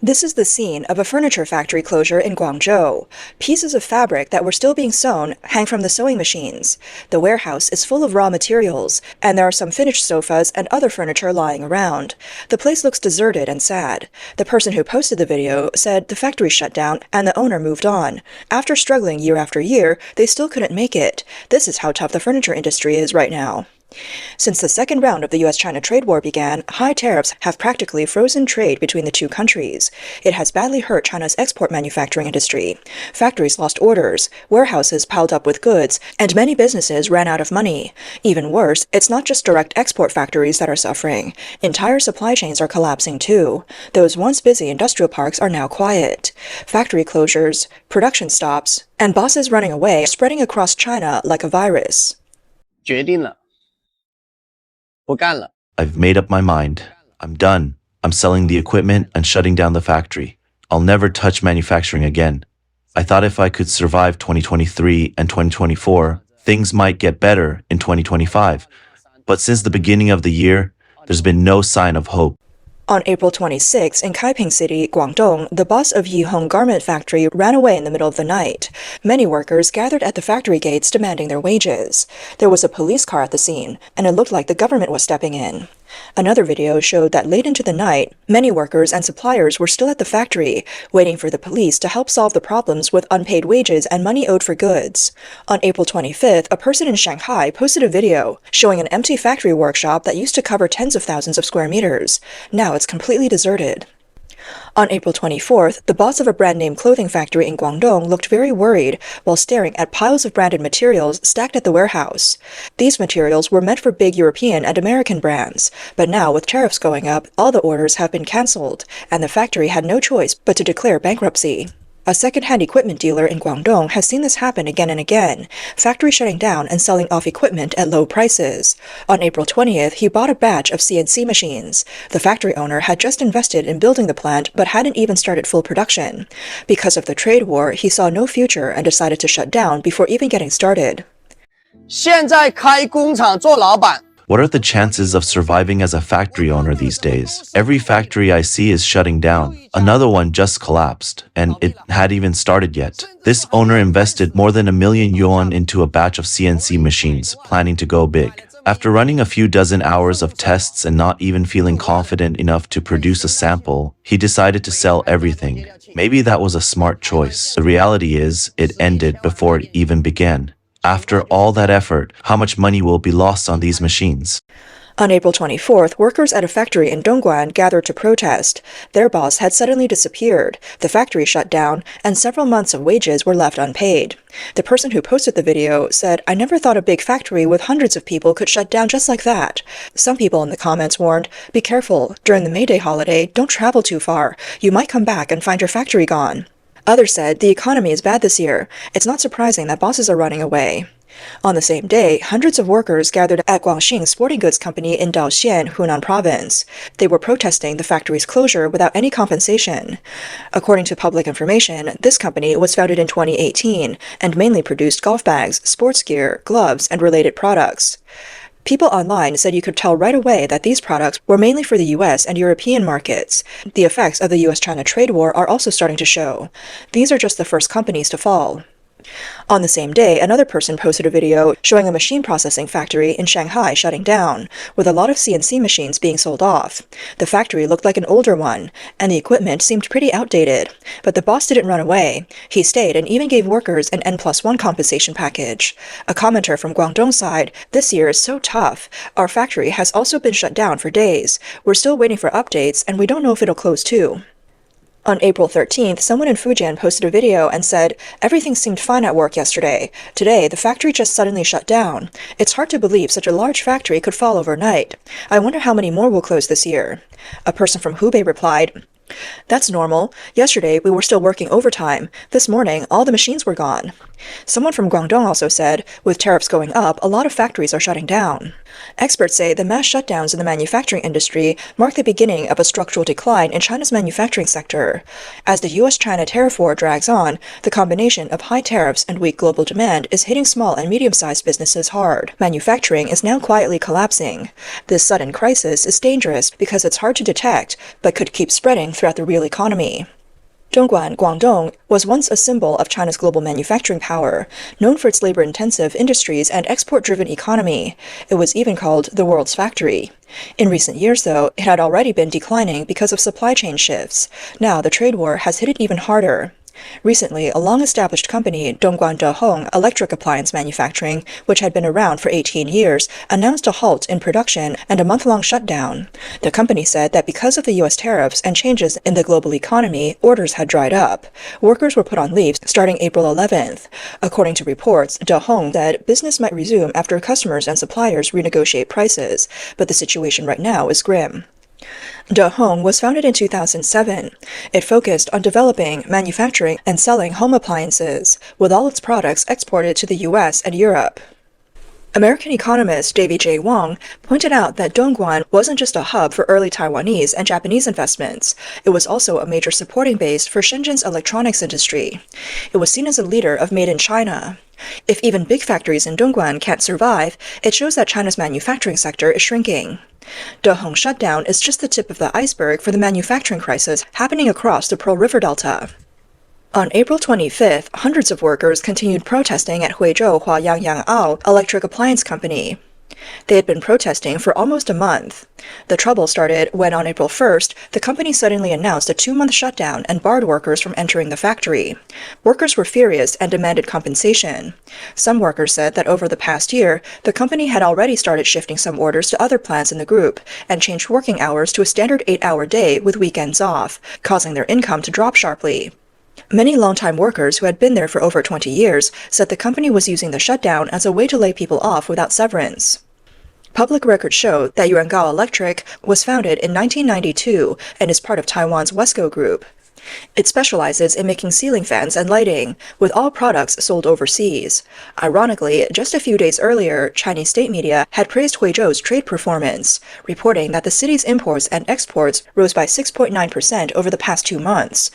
This is the scene of a furniture factory closure in Guangzhou. Pieces of fabric that were still being sewn hang from the sewing machines. The warehouse is full of raw materials, and there are some finished sofas and other furniture lying around. The place looks deserted and sad. The person who posted the video said the factory shut down and the owner moved on. After struggling year after year, they still couldn't make it. This is how tough the furniture industry is right now. Since the second round of the US-China trade war began, high tariffs have practically frozen trade between the two countries. It has badly hurt China's export manufacturing industry. Factories lost orders, warehouses piled up with goods, and many businesses ran out of money. Even worse, it's not just direct export factories that are suffering. Entire supply chains are collapsing too. Those once busy industrial parks are now quiet. Factory closures, production stops, and bosses running away are spreading across China like a virus. 决定了 不干了 I've made up my mind. I'm done. I'm selling the equipment and shutting down the factory. I'll never touch manufacturing again. I thought if I could survive 2023 and 2024, things might get better in 2025. But since the beginning of the year, there's been no sign of hope. On April 26, in Kaiping City, Guangdong, the boss of Yihong Garment Factory ran away in the middle of the night. Many workers gathered at the factory gates demanding their wages. There was a police car at the scene, and it looked like the government was stepping in. Another video showed that late into the night, many workers and suppliers were still at the factory, waiting for the police to help solve the problems with unpaid wages and money owed for goods. On April 25th, a person in Shanghai posted a video showing an empty factory workshop that used to cover tens of thousands of square meters. Now it's completely deserted. On April 24th, the boss of a brand-name clothing factory in Guangdong looked very worried while staring at piles of branded materials stacked at the warehouse. These materials were meant for big European and American brands, but now with tariffs going up, all the orders have been cancelled, and the factory had no choice but to declare bankruptcy. A second-hand equipment dealer in Guangdong has seen this happen again and again, factories shutting down and selling off equipment at low prices. On April 20th, he bought a batch of CNC machines. The factory owner had just invested in building the plant but hadn't even started full production. Because of the trade war, he saw no future and decided to shut down before even getting started. 现在开工厂做老板 What are the chances of surviving as a factory owner these days? Every factory I see is shutting down. Another one just collapsed, and it hadn't even started yet. This owner invested more than $1,000,000 into a batch of CNC machines, planning to go big. After running a few dozen hours of tests and not even feeling confident enough to produce a sample, he decided to sell everything. Maybe that was a smart choice. The reality is, it ended before it even began. After all that effort, how much money will be lost on these machines? On April 24th, workers at a factory in Dongguan gathered to protest. Their boss had suddenly disappeared, the factory shut down, and several months of wages were left unpaid. The person who posted the video said, "I never thought a big factory with hundreds of people could shut down just like that." Some people in the comments warned, "Be careful, during the May Day holiday, don't travel too far. You might come back and find your factory gone." Others said, "The economy is bad this year. It's not surprising that bosses are running away." On the same day, hundreds of workers gathered at Guangxing Sporting Goods Company in Daoxian, Hunan Province. They were protesting the factory's closure without any compensation. According to public information, this company was founded in 2018 and mainly produced golf bags, sports gear, gloves, and related products. People online said you could tell right away that these products were mainly for the US and European markets. The effects of the US-China trade war are also starting to show. These are just the first companies to fall. On the same day, another person posted a video showing a machine processing factory in Shanghai shutting down, with a lot of CNC machines being sold off. The factory looked like an older one, and the equipment seemed pretty outdated. But the boss didn't run away. He stayed and even gave workers an N+1 compensation package. A commenter from Guangdong side, "This year is so tough. Our factory has also been shut down for days. We're still waiting for updates, and we don't know if it'll close too." On April 13th, someone in Fujian posted a video and said, "Everything seemed fine at work yesterday. Today, the factory just suddenly shut down. It's hard to believe such a large factory could fall overnight. I wonder how many more will close this year." A person from Hubei replied, "That's normal. Yesterday, we were still working overtime. This morning, all the machines were gone." Someone from Guangdong also said, with tariffs going up, a lot of factories are shutting down. Experts say the mass shutdowns in the manufacturing industry mark the beginning of a structural decline in China's manufacturing sector. As the US-China tariff war drags on, the combination of high tariffs and weak global demand is hitting small and medium-sized businesses hard. Manufacturing is now quietly collapsing. This sudden crisis is dangerous because it's hard to detect, but could keep spreading throughout the real economy. Dongguan, Guangdong, was once a symbol of China's global manufacturing power, known for its labor-intensive industries and export-driven economy. It was even called the world's factory. In recent years, though, it had already been declining because of supply chain shifts. Now the trade war has hit it even harder. Recently, a long-established company, Dongguan Dehong Electric Appliance Manufacturing, which had been around for 18 years, announced a halt in production and a month-long shutdown. The company said that because of the U.S. tariffs and changes in the global economy, orders had dried up. Workers were put on leave starting April 11th. According to reports, Dehong said business might resume after customers and suppliers renegotiate prices, but the situation right now is grim. Dehong was founded in 2007. It focused on developing, manufacturing, and selling home appliances, with all its products exported to the US and Europe. American economist David J. Wong pointed out that Dongguan wasn't just a hub for early Taiwanese and Japanese investments. It was also a major supporting base for Shenzhen's electronics industry. It was seen as a leader of Made in China. If even big factories in Dongguan can't survive, it shows that China's manufacturing sector is shrinking. Dehong shutdown is just the tip of the iceberg for the manufacturing crisis happening across the Pearl River Delta. On April 25th, hundreds of workers continued protesting at Huizhou Huayangyangao Electric Appliance Company. They had been protesting for almost a month. The trouble started when, on April 1st, the company suddenly announced a 2-month shutdown and barred workers from entering the factory. Workers were furious and demanded compensation. Some workers said that over the past year, the company had already started shifting some orders to other plants in the group and changed working hours to a standard 8-hour day with weekends off, causing their income to drop sharply. Many longtime workers who had been there for over 20 years said the company was using the shutdown as a way to lay people off without severance. Public records show that Yuangao Electric was founded in 1992 and is part of Taiwan's Wesco Group. It specializes in making ceiling fans and lighting, with all products sold overseas. Ironically, just a few days earlier, Chinese state media had praised Huizhou's trade performance, reporting that the city's imports and exports rose by 6.9% over the past 2 months.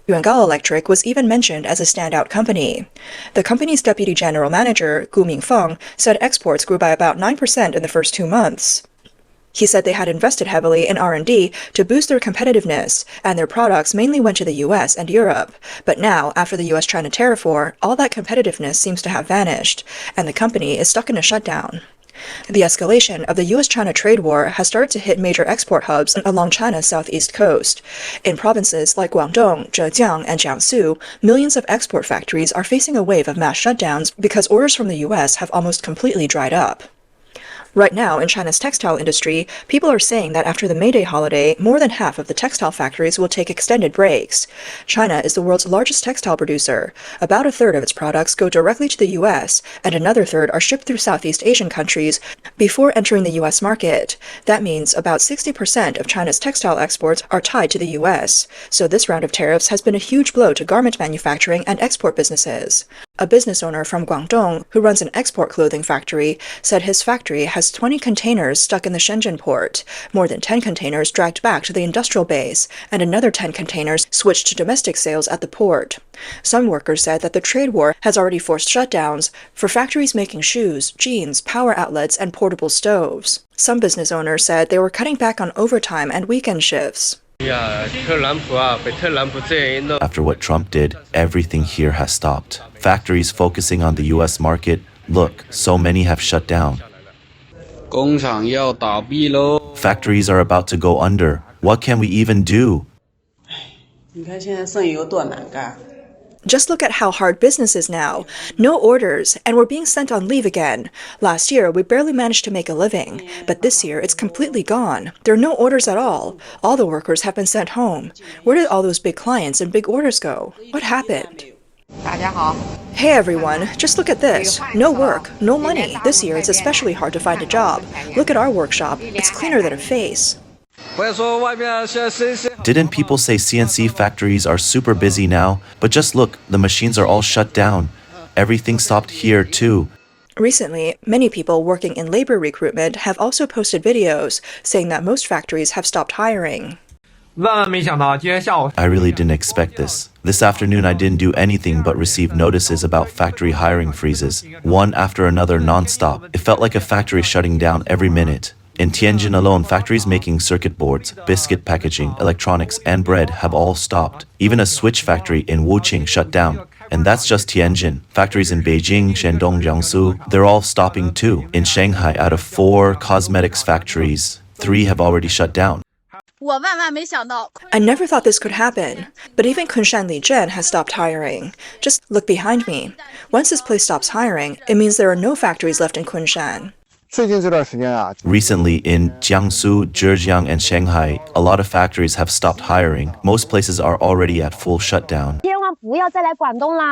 Yuangao Electric was even mentioned as a standout company. The company's deputy general manager, Gu Mingfeng, said exports grew by about 9% in the first 2 months. He said they had invested heavily in R&D to boost their competitiveness, and their products mainly went to the US and Europe. But now, after the US-China tariff war, all that competitiveness seems to have vanished, and the company is stuck in a shutdown. The escalation of the US-China trade war has started to hit major export hubs along China's southeast coast. In provinces like Guangdong, Zhejiang, and Jiangsu, millions of export factories are facing a wave of mass shutdowns because orders from the US have almost completely dried up. Right now, in China's textile industry, people are saying that after the May Day holiday, more than half of the textile factories will take extended breaks. China is the world's largest textile producer. About a third of its products go directly to the U.S., and another third are shipped through Southeast Asian countries before entering the U.S. market. That means about 60% of China's textile exports are tied to the U.S., so this round of tariffs has been a huge blow to garment manufacturing and export businesses. A business owner from Guangdong, who runs an export clothing factory, said his factory has 20 containers stuck in the Shenzhen port, more than 10 containers dragged back to the industrial base, and another 10 containers switched to domestic sales at the port. Some workers said that the trade war has already forced shutdowns for factories making shoes, jeans, power outlets, and portable stoves. Some business owners said they were cutting back on overtime and weekend shifts. After what Trump did, everything here has stopped. Factories focusing on the US market, look, so many have shut down. Factories are about to go under. What can we even do? Just look at how hard business is now. No orders, and we're being sent on leave again. Last year, we barely managed to make a living, but this year it's completely gone. There are no orders at all. All the workers have been sent home. Where did all those big clients and big orders go? What happened? Hey everyone, just look at this. No work, no money. This year it's especially hard to find a job. Look at our workshop. It's cleaner than a face. Didn't people say CNC factories are super busy now? But just look, the machines are all shut down. Everything stopped here too. Recently, many people working in labor recruitment have also posted videos saying that most factories have stopped hiring. I really didn't expect this. This afternoon I didn't do anything but receive notices about factory hiring freezes, one after another non-stop. It felt like a factory shutting down every minute. In Tianjin alone, factories making circuit boards, biscuit packaging, electronics, and bread have all stopped. Even a switch factory in Wuqing shut down. And that's just Tianjin. Factories in Beijing, Shandong, Jiangsu, they're all stopping too. In Shanghai, out of 4 cosmetics factories, 3 have already shut down. I never thought this could happen, but even Kunshan Lijian has stopped hiring. Just look behind me. Once this place stops hiring, it means there are no factories left in Kunshan. Recently, in Jiangsu, Zhejiang, and Shanghai, a lot of factories have stopped hiring. Most places are already at full shutdown.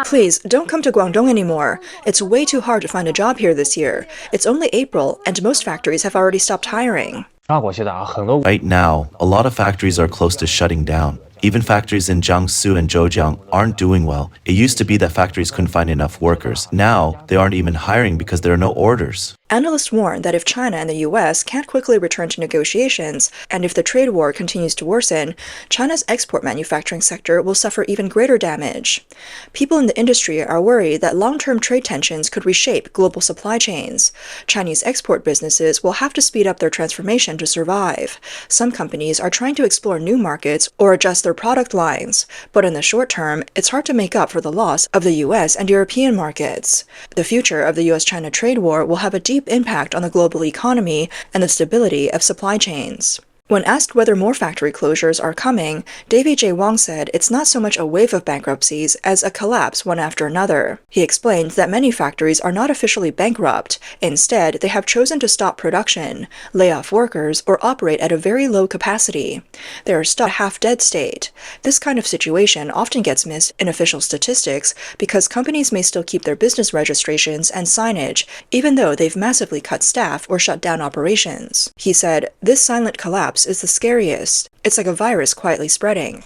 Please, don't come to Guangdong anymore. It's way too hard to find a job here this year. It's only April, and most factories have already stopped hiring. Right now, a lot of factories are close to shutting down. Even factories in Jiangsu and Zhejiang aren't doing well. It used to be that factories couldn't find enough workers. Now, they aren't even hiring because there are no orders. Analysts warn that if China and the US can't quickly return to negotiations, and if the trade war continues to worsen, China's export manufacturing sector will suffer even greater damage. People in the industry are worried that long-term trade tensions could reshape global supply chains. Chinese export businesses will have to speed up their transformation to survive. Some companies are trying to explore new markets or adjust their product lines, but in the short term, it's hard to make up for the loss of the US and European markets. The future of the US-China trade war will have a deep impact on the global economy and the stability of supply chains. When asked whether more factory closures are coming, David J. Wong said it's not so much a wave of bankruptcies as a collapse one after another. He explained that many factories are not officially bankrupt. Instead, they have chosen to stop production, lay off workers, or operate at a very low capacity. They are stuck in a half-dead state. This kind of situation often gets missed in official statistics because companies may still keep their business registrations and signage, even though they've massively cut staff or shut down operations. He said, "This silent collapse is the scariest. It's like a virus quietly spreading."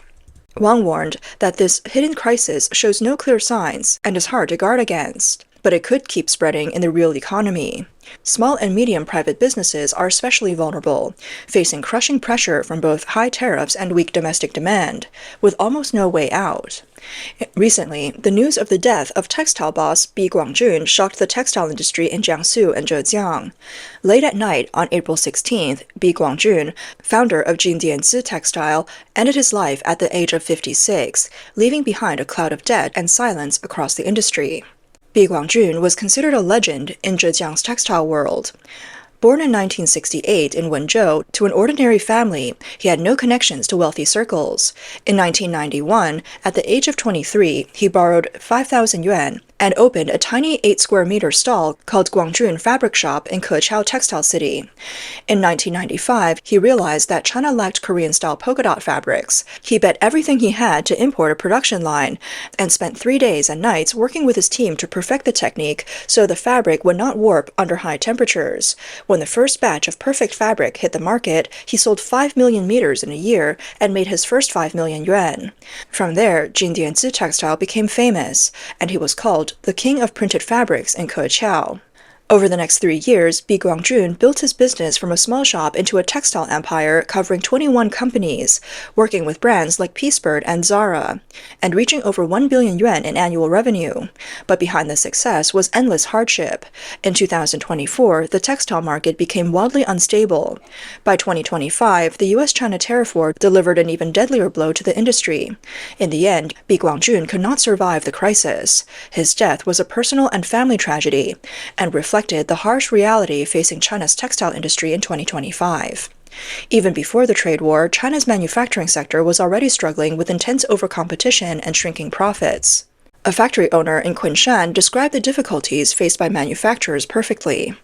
Wang warned that this hidden crisis shows no clear signs and is hard to guard against, but it could keep spreading in the real economy. Small and medium private businesses are especially vulnerable, facing crushing pressure from both high tariffs and weak domestic demand, with almost no way out. Recently, the news of the death of Textile boss Bi Guangjun shocked the textile industry in Jiangsu and Zhejiang. Late at night on April 16th, Bi Guangjun, founder of Jindianzi Textile, ended his life at the age of 56, leaving behind a cloud of debt and silence across the industry. Bi Guangjun was considered a legend in Zhejiang's textile world. Born in 1968 in Wenzhou to an ordinary family, he had no connections to wealthy circles. In 1991, at the age of 23, he borrowed 5,000 yuan and opened a tiny 8-square-meter stall called Guangzhou Fabric Shop in Keqiao Textile City. In 1995, he realized that China lacked Korean-style polka dot fabrics. He bet everything he had to import a production line and spent 3 days and nights working with his team to perfect the technique so the fabric would not warp under high temperatures. When the first batch of perfect fabric hit the market, he sold 5 million meters in a year and made his first 5 million yuan. From there, Jindianzi Textile became famous, and he was called the king of printed fabrics in Keqiao. Over the next 3 years, Bi Guangjun built his business from a small shop into a textile empire covering 21 companies, working with brands like Peacebird and Zara, and reaching over 1 billion yuan in annual revenue. But behind the success was endless hardship. In 2024, the textile market became wildly unstable. By 2025, the US-China tariff war delivered an even deadlier blow to the industry. In the end, Bi Guangjun could not survive the crisis. His death was a personal and family tragedy, and reflected the harsh reality facing China's textile industry in 2025. Even before the trade war, China's manufacturing sector was already struggling with intense overcompetition and shrinking profits. A factory owner in Kunshan described the difficulties faced by manufacturers perfectly.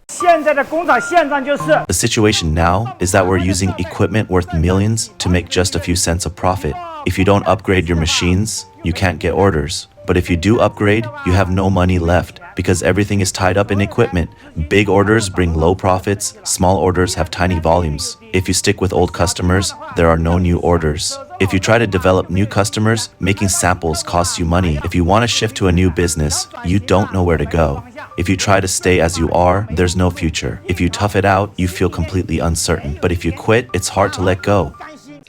The situation now is that we're using equipment worth millions to make just a few cents of profit. If you don't upgrade your machines, you can't get orders. But if you do upgrade, you have no money left. because everything is tied up in equipment. Big orders bring low profits, small orders have tiny volumes. If you stick with old customers, there are no new orders. If you try to develop new customers, making samples costs you money. If you want to shift to a new business, you don't know where to go. If you try to stay as you are, there's no future. If you tough it out, you feel completely uncertain. But if you quit, it's hard to let go.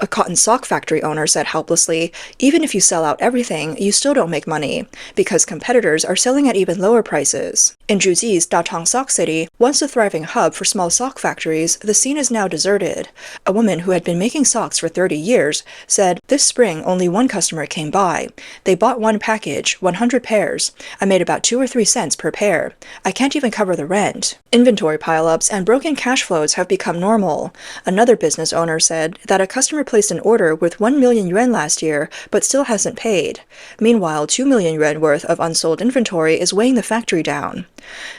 A cotton sock factory owner said helplessly, even if you sell out everything, you still don't make money, because competitors are selling at even lower prices. In Zhuji's Datang Sock City, once a thriving hub for small sock factories, the scene is now deserted. A woman who had been making socks for 30 years said, "This spring only one customer came by. They bought one package, 100 pairs. I made about 2 or 3 cents per pair. I can't even cover the rent." Inventory pileups and broken cash flows have become normal. Another business owner said that a customer placed an order worth 1 million yuan last year, but still hasn't paid. Meanwhile, 2 million yuan worth of unsold inventory is weighing the factory down.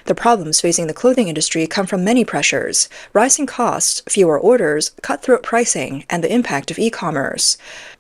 The problems facing the clothing industry come from many pressures: rising costs, fewer orders, cutthroat pricing, and the impact of e-commerce.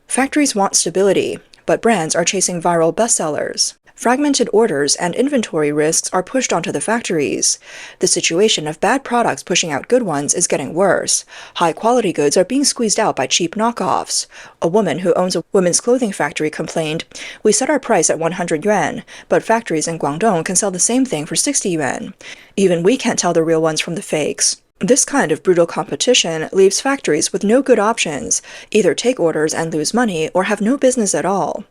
Factories want stability, but brands are chasing viral bestsellers. Fragmented orders and inventory risks are pushed onto the factories. The situation of bad products pushing out good ones is getting worse. High-quality goods are being squeezed out by cheap knockoffs. A woman who owns a women's clothing factory complained, "We set our price at 100 yuan, but factories in Guangzhou can sell the same thing for 60 yuan. Even we can't tell the real ones from the fakes." This kind of brutal competition leaves factories with no good options: either take orders and lose money or have no business at all.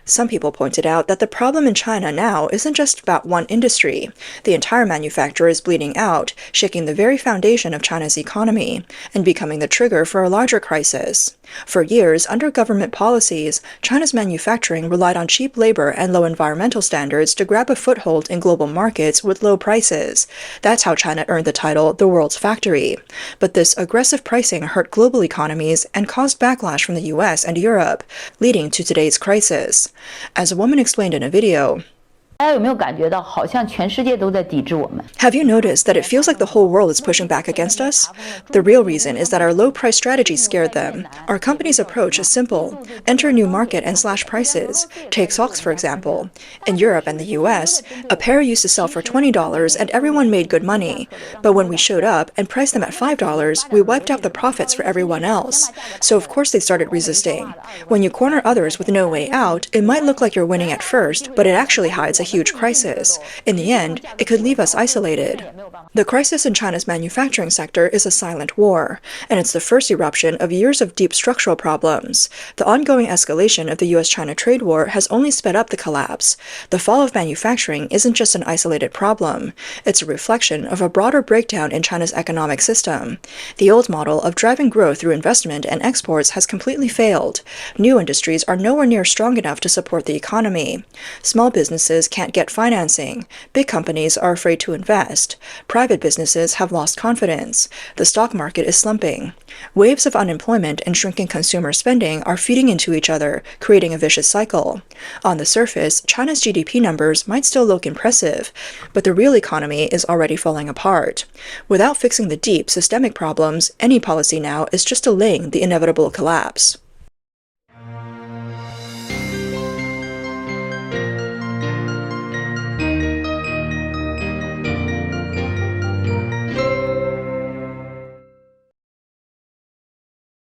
Some people pointed out that the problem in China now isn't just about one industry. The entire manufacturer is bleeding out, shaking the very foundation of China's economy, and becoming the trigger for a larger crisis. For years, under government policies, China's manufacturing relied on cheap labor and low environmental standards to grab a foothold in global markets with low prices. That's how China earned the title the world's factory. But this aggressive pricing hurt global economies and caused backlash from the US and Europe, leading to today's crisis. As a woman explained in a video, Have you noticed that it feels like the whole world is pushing back against us? The real reason is that our low-price strategy scared them. Our company's approach is simple: enter a new market and slash prices. Take socks, for example. In Europe and the US, a pair used to sell for $20 and everyone made good money. But when we showed up and priced them at $5, we wiped out the profits for everyone else. So of course they started resisting. When you corner others with no way out, it might look like you're winning at first, but it actually hides a huge crisis. In the end, it could leave us isolated. The crisis in China's manufacturing sector is a silent war, and it's the first eruption of years of deep structural problems. The ongoing escalation of the US-China trade war has only sped up the collapse. The fall of manufacturing isn't just an isolated problem. It's a reflection of a broader breakdown in China's economic system. The old model of driving growth through investment and exports has completely failed. New industries are nowhere near strong enough to support the economy. Small businesses can't get financing. Big companies are afraid to invest. Private businesses have lost confidence. The stock market is slumping. Waves of unemployment and shrinking consumer spending are feeding into each other, creating a vicious cycle. On the surface, China's GDP numbers might still look impressive, but the real economy is already falling apart. Without fixing the deep, systemic problems, any policy now is just delaying the inevitable collapse.